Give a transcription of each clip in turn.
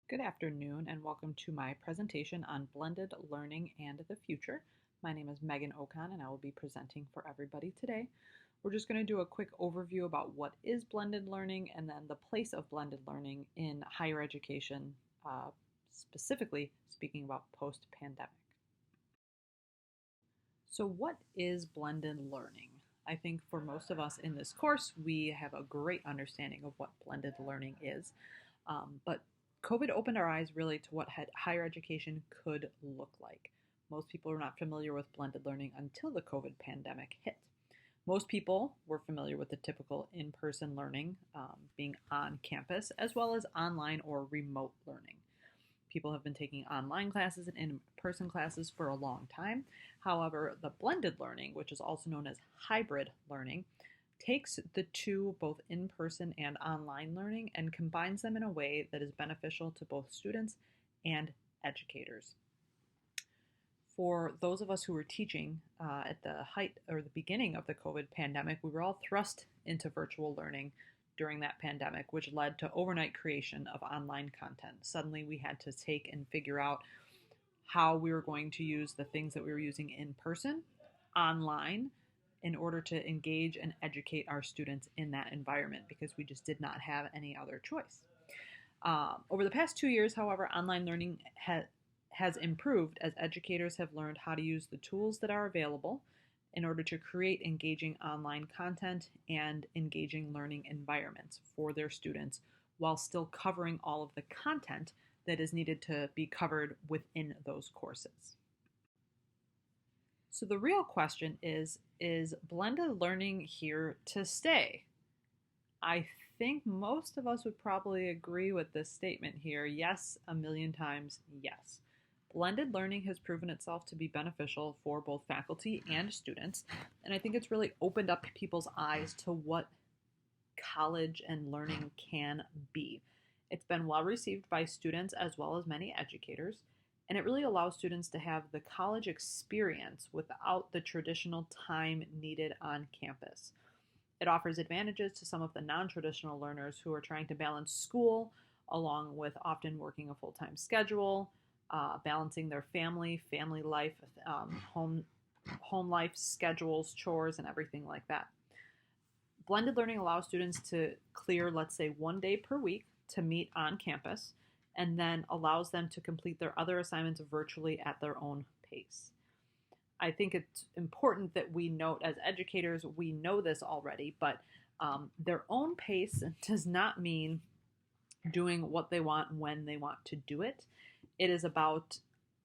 Good afternoon and welcome to my presentation on blended learning and the future. My name is Megan Ocon and I will be presenting for everybody today. We're just going to do a quick overview about what is blended learning and then the place of blended learning in higher education, specifically speaking about post-pandemic. So what is blended learning? I think for most of us in this course, we have a great understanding of what blended learning is. But COVID opened our eyes really to what higher education could look like. Most people are not familiar with blended learning until the COVID pandemic hit. Most people were familiar with the typical in person learning, being on campus, as well as online or remote learning. People have been taking online classes and in person classes for a long time. However, the blended learning, which is also known as hybrid learning, takes the two, both in person and online learning, and combines them in a way that is beneficial to both students and educators. For those of us who were teaching at the height or the beginning of the COVID pandemic, we were all thrust into virtual learning during that pandemic, which led to overnight creation of online content. Suddenly, we had to take and figure out how we were going to use the things that we were using in person, online, in order to engage and educate our students in that environment because we just did not have any other choice. Over the past 2 years, however, online learning has improved as educators have learned how to use the tools that are available in order to create engaging online content and engaging learning environments for their students while still covering all of the content that is needed to be covered within those courses. So the real question is blended learning here to stay? I think most of us would probably agree with this statement here. Yes, a million times yes. Blended learning has proven itself to be beneficial for both faculty and students, and I think it's really opened up people's eyes to what college and learning can be. It's been well received by students as well as many educators, and it really allows students to have the college experience without the traditional time needed on campus. It offers advantages to some of the non traditional learners who are trying to balance school along with often working a full time schedule, balancing their family life, home life schedules, chores, and everything like that. Blended learning allows students to clear, let's say, 1 day per week to meet on campus, and then allows them to complete their other assignments virtually at their own pace. I think it's important that we note as educators, we know this already, but their own pace does not mean doing what they want when they want to do it. It is about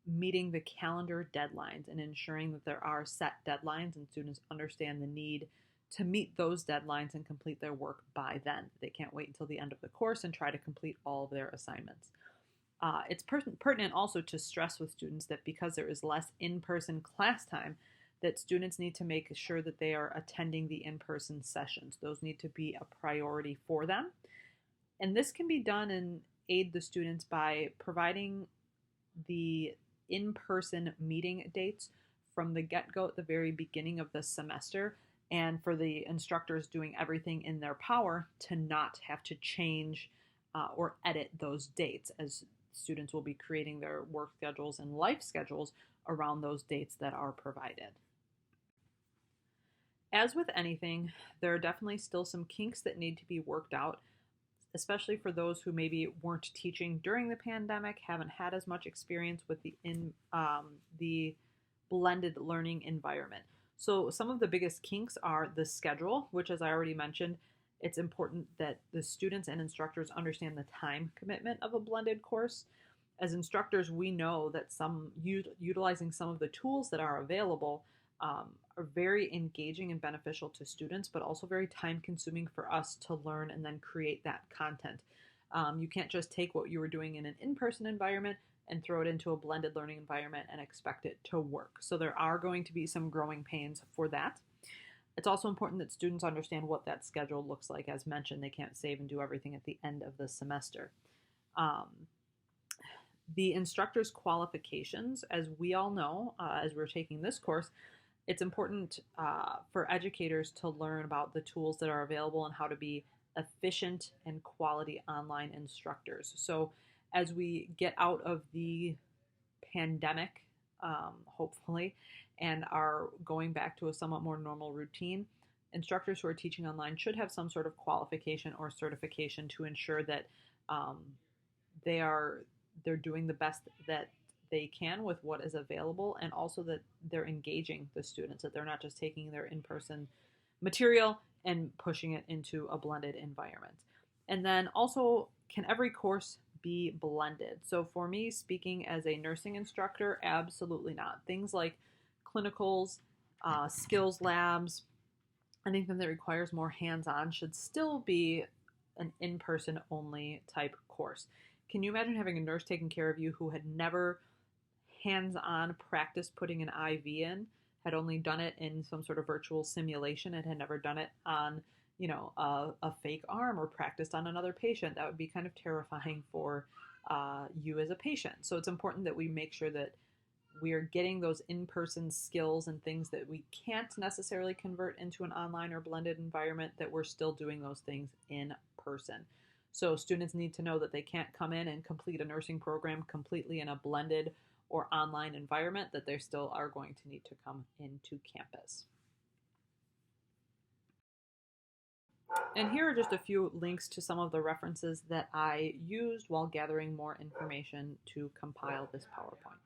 meeting the calendar deadlines and ensuring that there are set deadlines and students understand the need to meet those deadlines and complete their work by then. They can't wait until the end of the course and try to complete all of their assignments. It's pertinent also to stress with students that because there is less in-person class time, that students need to make sure that they are attending the in-person sessions. Those need to be a priority for them. And this can be done and aid the students by providing the in-person meeting dates from the get-go at the very beginning of the semester, and for the instructors doing everything in their power to not have to change or edit those dates, as students will be creating their work schedules and life schedules around those dates that are provided. As with anything, there are definitely still some kinks that need to be worked out, especially for those who maybe weren't teaching during the pandemic, haven't had as much experience with the blended learning environment. So some of the biggest kinks are the schedule, which, as I already mentioned, it's important that the students and instructors understand the time commitment of a blended course. As instructors, we know that utilizing some of the tools that are available are very engaging and beneficial to students, but also very time consuming for us to learn and then create that content. You can't just take what you were doing in an in-person environment and throw it into a blended learning environment and expect it to work. So there are going to be some growing pains for that. It's also important that students understand what that schedule looks like. As mentioned, they can't save and do everything at the end of the semester. The instructor's qualifications, as we all know, as we're taking this course, it's important for educators to learn about the tools that are available and how to be efficient and quality online instructors. So As we get out of the pandemic, hopefully, and are going back to a somewhat more normal routine, instructors who are teaching online should have some sort of qualification or certification to ensure that um, they are they're doing the best that they can with what is available, and also that they're engaging the students, that they're not just taking their in-person material and pushing it into a blended environment. And then also, can every course be blended? So for me, speaking as a nursing instructor, absolutely not. Things like clinicals, skills labs, anything that requires more hands-on should still be an in-person only type course. Can you imagine having a nurse taking care of you who had never hands-on practiced putting an IV in, had only done it in some sort of virtual simulation and had never done it on, a fake arm or practiced on another patient? That would be kind of terrifying for you as a patient. So it's important that we make sure that we are getting those in-person skills and things that we can't necessarily convert into an online or blended environment, that we're still doing those things in person. So students need to know that they can't come in and complete a nursing program completely in a blended or online environment, that they still are going to need to come into campus. And here are just a few links to some of the references that I used while gathering more information to compile this PowerPoint.